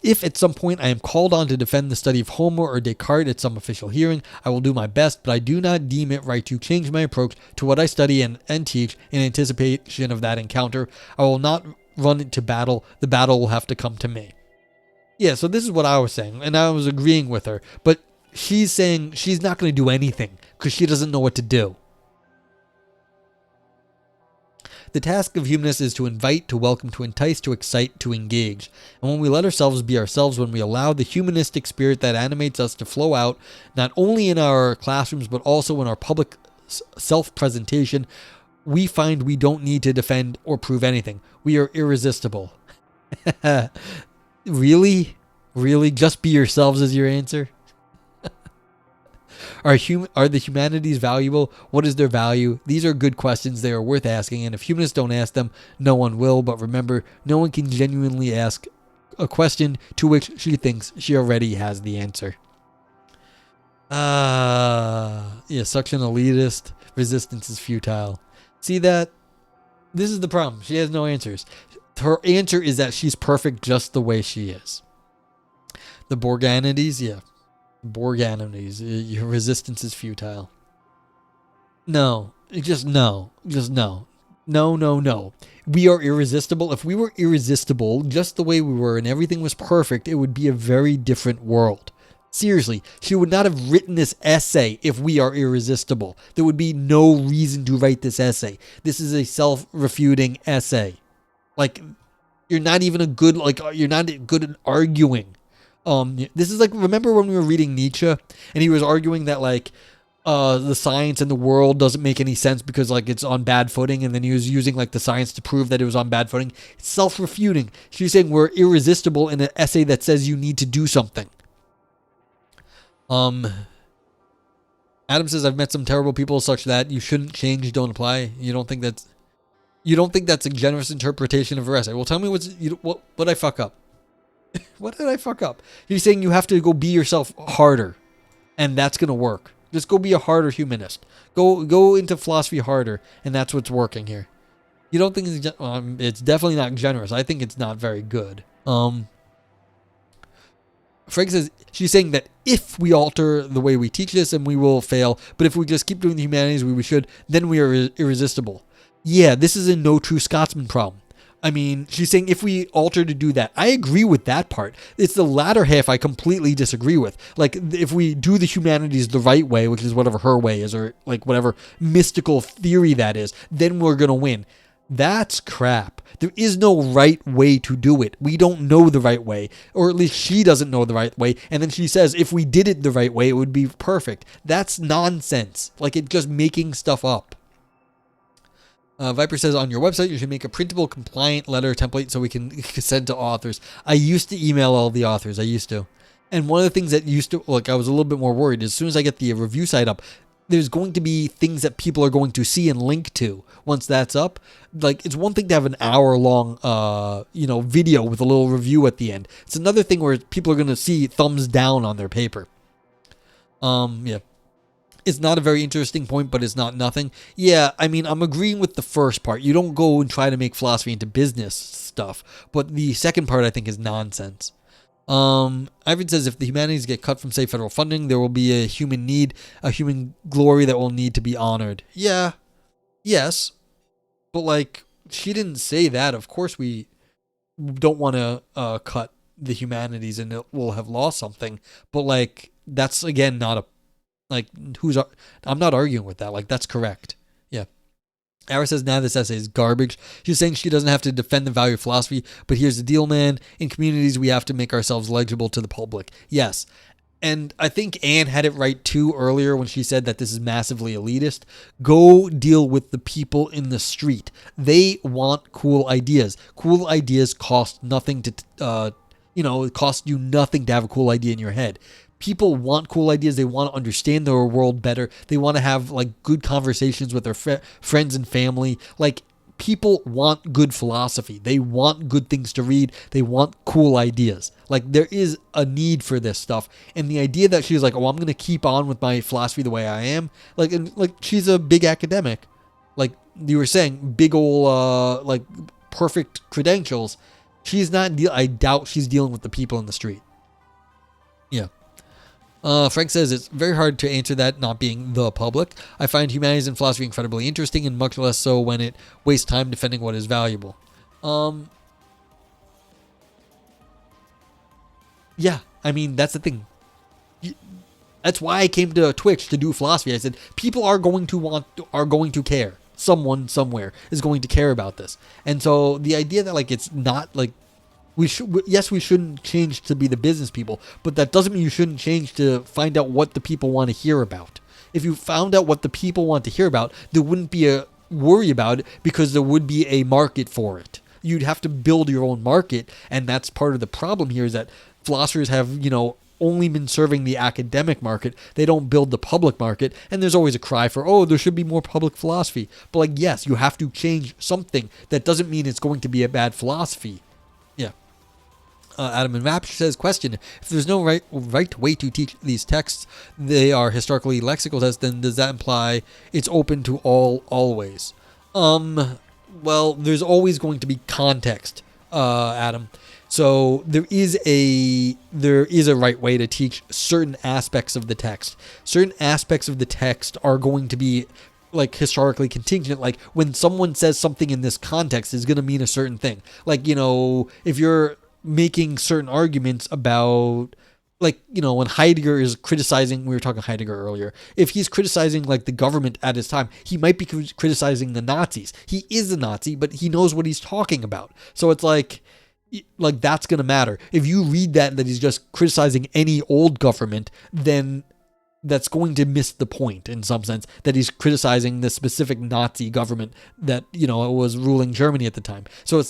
If at some point I am called on to defend the study of Homer or Descartes at some official hearing, I will do my best, but I do not deem it right to change my approach to what I study and teach in anticipation of that encounter. I will not run into battle. The battle will have to come to me. Yeah, so this is what I was saying, and I was agreeing with her, but she's saying she's not going to do anything because she doesn't know what to do. The task of humanists is to invite, to welcome, to entice, to excite, to engage. And when we let ourselves be ourselves, when we allow the humanistic spirit that animates us to flow out, not only in our classrooms, but also in our public self-presentation, we find we don't need to defend or prove anything. We are irresistible. Really? Really? Just be yourselves is your answer? Are the humanities valuable? What is their value? These are good questions. They are worth asking. And if humanists don't ask them, no one will. But remember, no one can genuinely ask a question to which she thinks she already has the answer. Yeah, such an elitist. Resistance is futile. See that? This is the problem. She has no answers. Her answer is that she's perfect just the way she is. The Borganities, yeah. Borganities, your resistance is futile. No. No. We are irresistible. If we were irresistible just the way we were and everything was perfect, it would be a very different world. Seriously, she would not have written this essay if we are irresistible. There would be no reason to write this essay. This is a self-refuting essay. You're not even you're not good at arguing. This is remember when we were reading Nietzsche and he was arguing that the science and the world doesn't make any sense because it's on bad footing, and then he was using the science to prove that it was on bad footing. It's self-refuting. She's saying we're irresistible in an essay that says you need to do something. Adam says, I've met some terrible people such that you shouldn't change, don't apply. You don't think that's a generous interpretation of her essay? Well, tell me what I fuck up. What did I fuck up? She's saying you have to go be yourself harder, and that's gonna work. Just go be a harder humanist. Go into philosophy harder, and that's what's working here. You don't think it's definitely not generous. I think it's not very good. Frank says she's saying that if we alter the way we teach this, and we will fail. But if we just keep doing the humanities we should, then we are irresistible. Yeah, this is a no true Scotsman problem. I mean, she's saying if we alter to do that. I agree with that part. It's the latter half I completely disagree with. Like, if we do the humanities the right way, which is whatever her way is, or like whatever mystical theory that is, then we're going to win. That's crap. There is no right way to do it. We don't know the right way, or at least she doesn't know the right way. And then she says if we did it the right way, it would be perfect. That's nonsense. Like, it's just making stuff up. Viper says on your website you should make a printable compliant letter template so we can send to authors. I used to email all the authors. I used to. And one of the things that used to, like, I was a little bit more worried. As soon as I get the review site up, there's going to be things that people are going to see and link to once that's up. Like, it's one thing to have an hour-long, video with a little review at the end. It's another thing where people are going to see thumbs down on their paper. Yeah. It's not a very interesting point, but it's not nothing. Yeah, I mean, I'm agreeing with the first part. You don't go and try to make philosophy into business stuff. But the second part, I think, is nonsense. Ivan says if the humanities get cut from, say, federal funding, there will be a human need, a human glory that will need to be honored. Yeah. Yes. But, like, she didn't say that. Of course we don't want to cut the humanities and it will have lost something. But, like, that's, again, not a... Like, I'm not arguing with that. Like, that's correct. Yeah. Ara says, now this essay is garbage. She's saying she doesn't have to defend the value of philosophy, but here's the deal, man. In communities, we have to make ourselves legible to the public. Yes. And I think Anne had it right, too, earlier when she said that this is massively elitist. Go deal with the people in the street. They want cool ideas. Cool ideas cost nothing to, it costs you nothing to have a cool idea in your head. People want cool ideas. They want to understand their world better. They want to have, like, good conversations with their friends and family. Like, people want good philosophy. They want good things to read. They want cool ideas. Like, there is a need for this stuff. And the idea that she's like, oh, I'm going to keep on with my philosophy the way I am. Like, she's a big academic. Like you were saying, big ol', perfect credentials. She's not, I doubt she's dealing with the people in the street. Yeah. Frank says it's very hard to answer that, not being the public. I find humanities and philosophy incredibly interesting, and much less so when it wastes time defending what is valuable. Yeah, I mean, that's the thing. That's why I came to Twitch to do philosophy. I said, people are going to care. Someone somewhere is going to care about this. And so the idea that, like, it's not, like, we shouldn't change to be the business people, but that doesn't mean you shouldn't change to find out what the people want to hear about. If you found out what the people want to hear about, there wouldn't be a worry about it because there would be a market for it. You'd have to build your own market, and that's part of the problem here is that philosophers have, only been serving the academic market. They don't build the public market, and there's always a cry for, oh, there should be more public philosophy. But, like, yes, you have to change something. That doesn't mean it's going to be a bad philosophy. Yeah. Adam and Rapture says, question, if there's no right way to teach these texts, they are historically lexical texts, then does that imply it's open to all always? Well, there's always going to be context, Adam. So there is a right way to teach certain aspects of the text. Certain aspects of the text are going to be, like, historically contingent. Like, when someone says something in this context is going to mean a certain thing. Like, if you're making certain arguments about, like, when Heidegger is criticizing, we were talking Heidegger earlier, if he's criticizing, like, the government at his time, he might be criticizing the Nazis. He is a Nazi, but he knows what he's talking about. So it's like that's going to matter. If you read that he's just criticizing any old government, then that's going to miss the point in some sense, that he's criticizing the specific Nazi government that, was ruling Germany at the time. So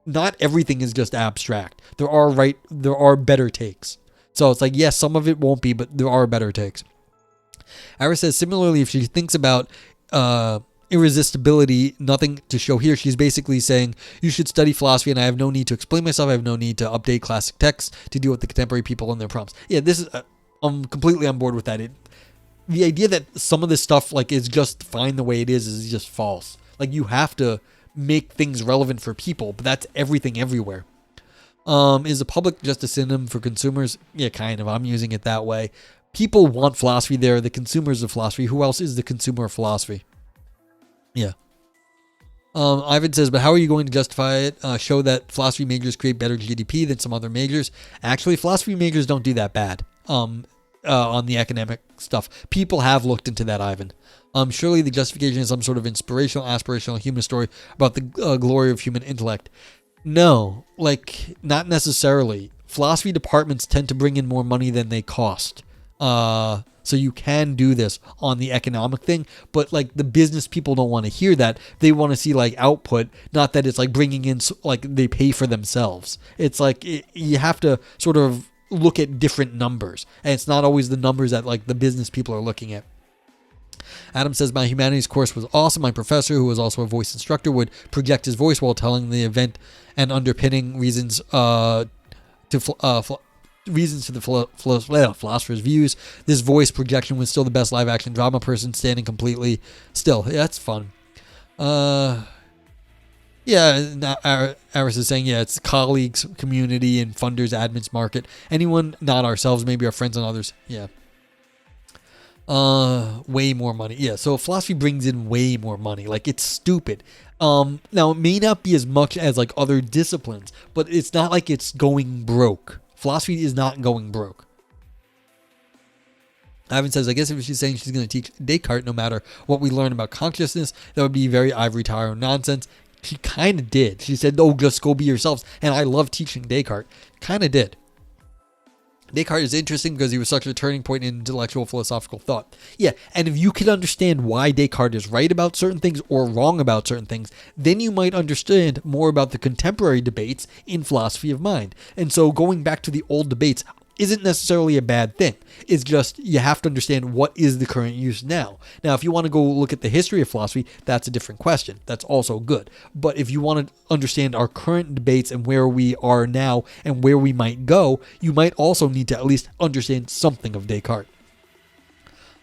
not everything is just abstract. There are better takes. So it's like, yes, some of it won't be, but there are better takes. Iris says, similarly, if she thinks about irresistibility, nothing to show here. She's basically saying you should study philosophy, and I have no need to explain myself. I have no need to update classic texts to deal with the contemporary people and their prompts. Yeah, this is I'm completely on board with that. The idea that some of this stuff like is just fine the way it is just false. Like, you have to make things relevant for people, but that's everything everywhere. Is the public just a synonym for consumers? Yeah, kind of. I'm using it that way. People want philosophy. They're the consumers of philosophy. Who else is the consumer of philosophy? Yeah. Ivan says, but how are you going to justify it? Show that philosophy majors create better GDP than some other majors. Actually, philosophy majors don't do that bad on the academic stuff. People have looked into that, Ivan. Surely the justification is some sort of inspirational, aspirational human story about the glory of human intellect. No, like, not necessarily. Philosophy departments tend to bring in more money than they cost. So you can do this on the economic thing, but like the business people don't want to hear that. They want to see like output, not that it's like bringing in, like they pay for themselves. It's like you have to sort of look at different numbers, and it's not always the numbers that like the business people are looking at. Adam says, my humanities course was awesome. My professor, who was also a voice instructor, would project his voice while telling the event and underpinning reasons to the philosopher's views. This voice projection was still the best live action drama person standing completely still. Yeah, that's fun. Yeah, Aris is saying, yeah, it's colleagues, community, and funders, admins, market. Anyone, not ourselves, maybe our friends and others. Yeah. Way more money. Yeah, so philosophy brings in way more money. Like, it's stupid. Now, it may not be as much as like other disciplines, but it's not like it's going broke. Philosophy is not going broke. Ivan says, I guess if she's saying she's going to teach Descartes, no matter what we learn about consciousness, that would be very ivory tower nonsense. She kind of did. She said, oh, just go be yourselves. And I love teaching Descartes. Kind of did. Descartes is interesting because he was such a turning point in intellectual philosophical thought. Yeah, and if you could understand why Descartes is right about certain things or wrong about certain things, then you might understand more about the contemporary debates in philosophy of mind. And so going back to the old debates isn't necessarily a bad thing. It's just you have to understand what is the current use now. Now, if you want to go look at the history of philosophy, that's a different question. That's also good. But if you want to understand our current debates and where we are now and where we might go, you might also need to at least understand something of Descartes.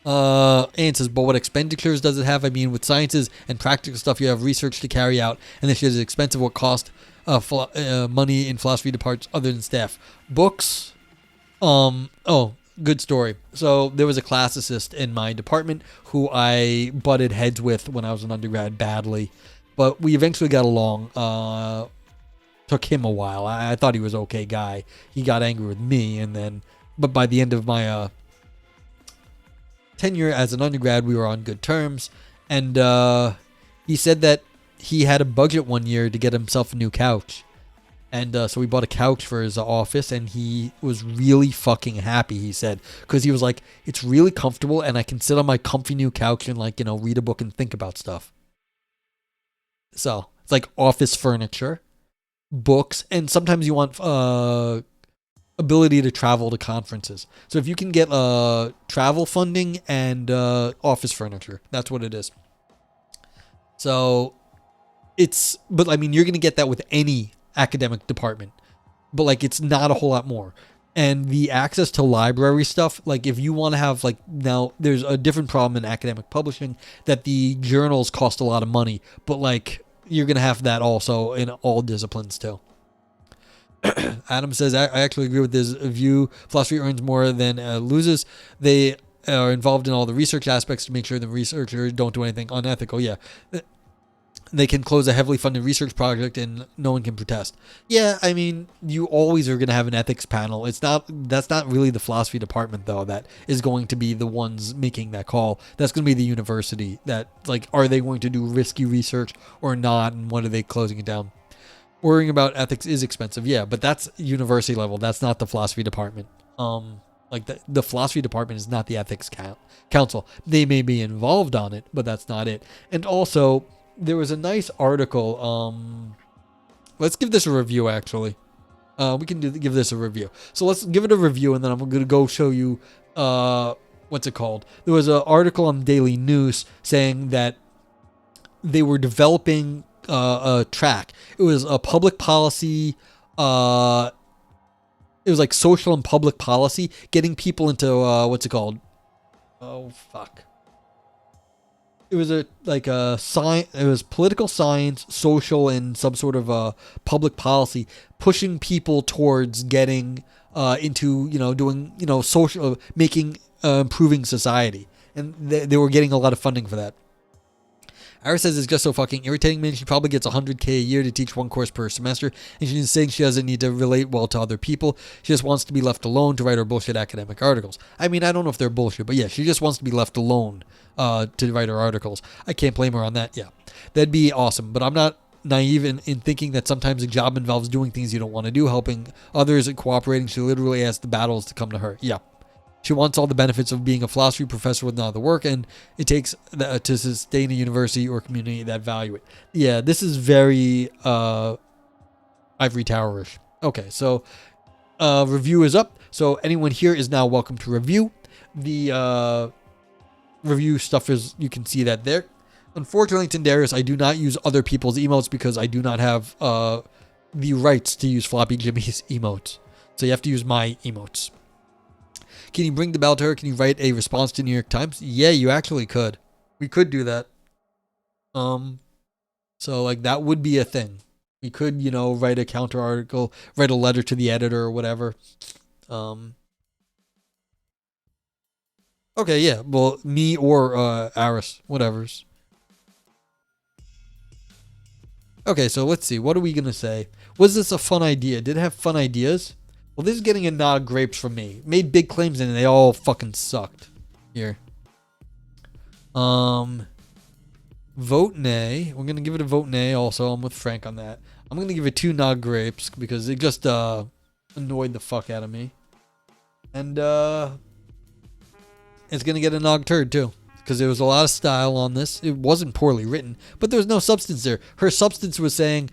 Anne says, but what expenditures does it have? I mean, with sciences and practical stuff, you have research to carry out, and this is expensive. What cost money in philosophy departments other than staff? Books. Good story. So there was a classicist in my department who I butted heads with when I was an undergrad badly, but we eventually got along. Took him a while. I thought he was an okay guy. He got angry with me, but by the end of my tenure as an undergrad, we were on good terms, and he said that he had a budget one year to get himself a new couch. And so we bought a couch for his office, and he was really fucking happy, he said, because he was like, it's really comfortable, and I can sit on my comfy new couch and, like, read a book and think about stuff. So it's like office furniture, books, and sometimes you want ability to travel to conferences. So if you can get travel funding and office furniture, that's what it is. So but I mean, you're going to get that with any academic department, but like it's not a whole lot more. And the access to library stuff, like if you want to have like, now there's a different problem in academic publishing that the journals cost a lot of money, but like you're gonna have that also in all disciplines too. Adam says, I actually agree with this view. Philosophy earns more than loses. They are involved in all the research aspects to make sure the researchers don't do anything unethical. Yeah, they can close a heavily funded research project and no one can protest. Yeah, I mean, you always are going to have an ethics panel. That's not really the philosophy department, though, that is going to be the ones making that call. That's going to be the university that, like, are they going to do risky research or not, and when are they closing it down? Worrying about ethics is expensive, yeah, but that's university level. That's not the philosophy department. Like the philosophy department is not the ethics council. They may be involved on it, but that's not it. And also, there was a nice article. Let's give this a review, actually. We can give this a review. So let's give it a review, and then I'm going to go show you, what's it called? There was an article on Daily News saying that they were developing a track. It was a public policy. It was like social and public policy, getting people into what's it called? Oh fuck! It was a science. It was political science, social, and some sort of public policy, pushing people towards getting into doing social, making improving society, and they were getting a lot of funding for that. Iris says it's just so fucking irritating, man. She probably gets $100K a year to teach one course per semester, and she's saying she doesn't need to relate well to other people. She just wants to be left alone to write her bullshit academic articles. I mean, I don't know if they're bullshit, but yeah, she just wants to be left alone to write her articles. I can't blame her on that. Yeah, that'd be awesome, but I'm not naive in thinking that sometimes a job involves doing things you don't want to do, helping others and cooperating. She literally asks the battles to come to her. Yeah. She wants all the benefits of being a philosophy professor with no other work, and it takes to sustain a university or community that value it. Yeah, this is very ivory tower-ish. Okay, so review is up. So anyone here is now welcome to review. The review stuff is, you can see that there. Unfortunately, Tindarius, I do not use other people's emotes because I do not have the rights to use Floppy Jimmy's emotes. So you have to use my emotes. Can you bring the bell to her? Can you write a response to New York Times? Yeah, you actually could. We could do that. So like that would be a thing. We could, write a counter article, write a letter to the editor or whatever. Okay, yeah. Well, me or Aris, whatever's. Okay, so let's see. What are we gonna say? Was this a fun idea? Did it have fun ideas? Well, this is getting a nod of grapes from me. Made big claims and they all fucking sucked. Here. Vote nay. We're going to give it a vote nay also. I'm with Frank on that. I'm going to give it 2 nod grapes because it just annoyed the fuck out of me. And it's going to get a nog turd too. Because there was a lot of style on this. It wasn't poorly written. But there was no substance there. Her substance was saying,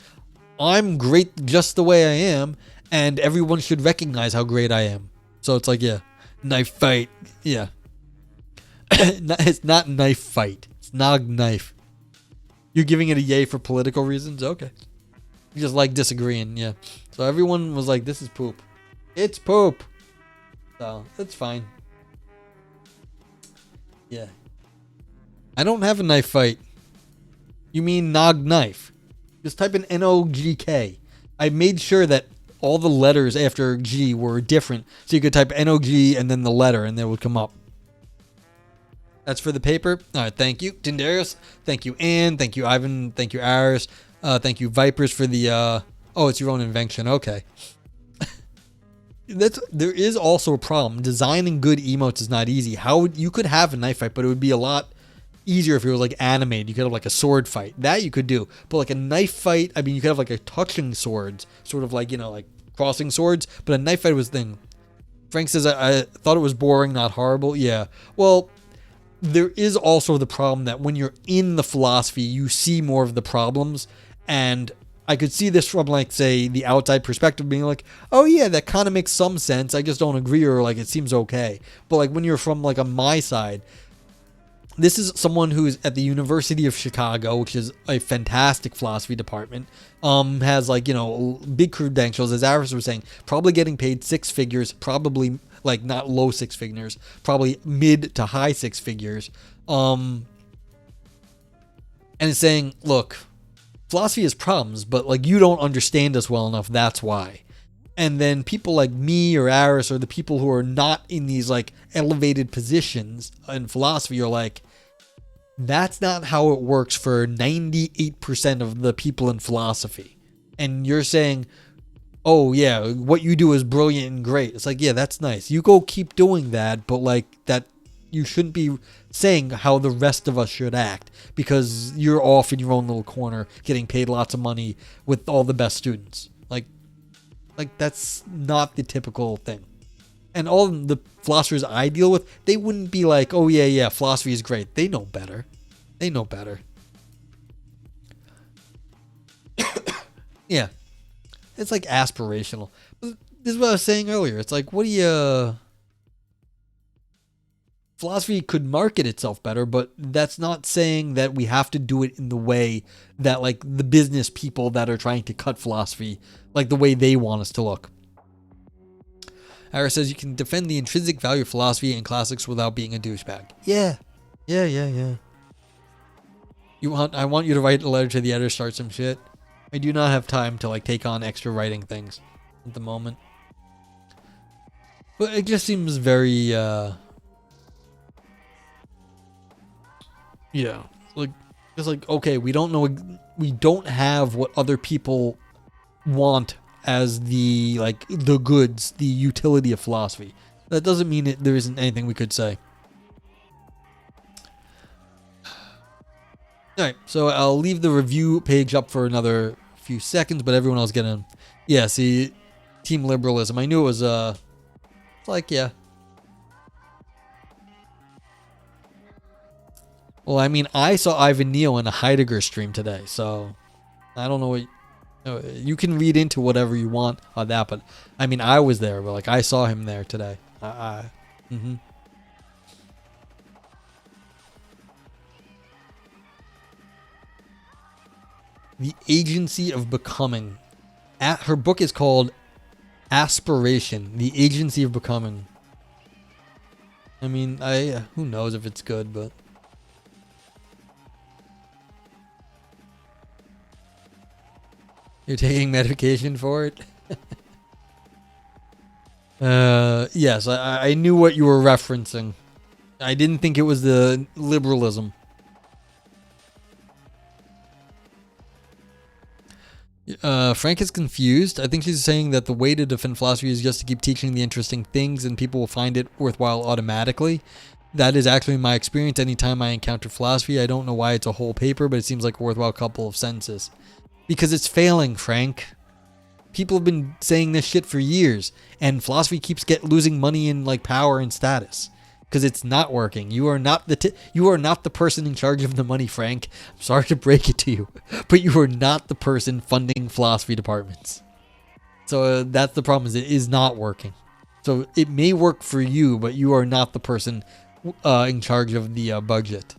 I'm great just the way I am. And everyone should recognize how great I am. So it's like, yeah, knife fight. Yeah. It's not knife fight. It's nog knife. You're giving it a yay for political reasons? Okay. You just like disagreeing, yeah. So everyone was like, this is poop. It's poop. So that's fine. Yeah. I don't have a knife fight. You mean nog knife. Just type in NOGK. I made sure that all the letters after G were different. So you could type NOG and then the letter and they would come up. That's for the paper. All right, thank you, Tindarius. Thank you, Ann. Thank you, Ivan. Thank you, Aris. Thank you, Vipers, for the... oh, it's your own invention. Okay. There is also a problem. Designing good emotes is not easy. You could have a knife fight, but it would be a lot easier if it was like animated. You could have like a sword fight. That you could do. But like a knife fight, I mean, you could have like a touching swords, sort of like, like crossing swords. But a knife fight was thing. Frank says, I thought it was boring, not horrible. Yeah. Well, there is also the problem that when you're in the philosophy, you see more of the problems. And I could see this from, like, say, the outside perspective being like, oh, yeah, that kind of makes some sense. I just don't agree, or, like, it seems okay. But, like, when you're from, like, on my side, this is someone who's at the University of Chicago, which is a fantastic philosophy department, has, like, big credentials, as Aris was saying, probably getting paid 6 figures, probably, like, not low 6 figures, probably mid to high 6 figures, and it's saying, look, philosophy has problems, but, like, you don't understand us well enough, that's why. And then people like me or Aris or the people who are not in these, like, elevated positions in philosophy are like, that's not how it works for 98% of the people in philosophy. And you're saying, oh, yeah, what you do is brilliant and great. It's like, yeah, that's nice. You go keep doing that, but, like, that you shouldn't be saying how the rest of us should act because you're off in your own little corner getting paid lots of money with all the best students. Like that's not the typical thing. And all the philosophers I deal with, they wouldn't be like, oh, yeah, philosophy is great. They know better. They know better. Yeah. It's like aspirational. But this is what I was saying earlier. It's like, what do you... philosophy could market itself better, but that's not saying that we have to do it in the way that like the business people that are trying to cut philosophy, like the way they want us to look. Harris says you can defend the intrinsic value of philosophy and classics without being a douchebag. Yeah. I want you to write a letter to the editor, start some shit. I do not have time to like take on extra writing things at the moment. But it just seems very yeah, like it's like, okay, we don't have what other people want as the like the goods, the utility of philosophy. That doesn't mean there isn't anything we could say. Alright, so I'll leave the review page up for another few seconds, but everyone else getting, yeah, see, team liberalism. I knew it was it's like, yeah. Well, I mean, I saw Ivan Neal in a Heidegger stream today, so I don't know what you can read into whatever you want on that, but I mean, I was there, but like I saw him there today. The Agency of Becoming. Her book is called Aspiration, The Agency of Becoming. I mean, who knows if it's good, but you're taking medication for it? Yes, I knew what you were referencing. I didn't think it was the liberalism. Frank is confused. I think she's saying that the way to defend philosophy is just to keep teaching the interesting things and people will find it worthwhile automatically. That is actually my experience anytime I encounter philosophy. I don't know why it's a whole paper, but it seems like a worthwhile couple of sentences. Because it's failing, Frank. People have been saying this shit for years, and philosophy keeps losing money and like power and status because it's not working. You are not the person in charge of the money, Frank. I'm sorry to break it to you, but you are not the person funding philosophy departments. So that's the problem. Is it is not working. So it may work for you, but you are not the person in charge of the budget.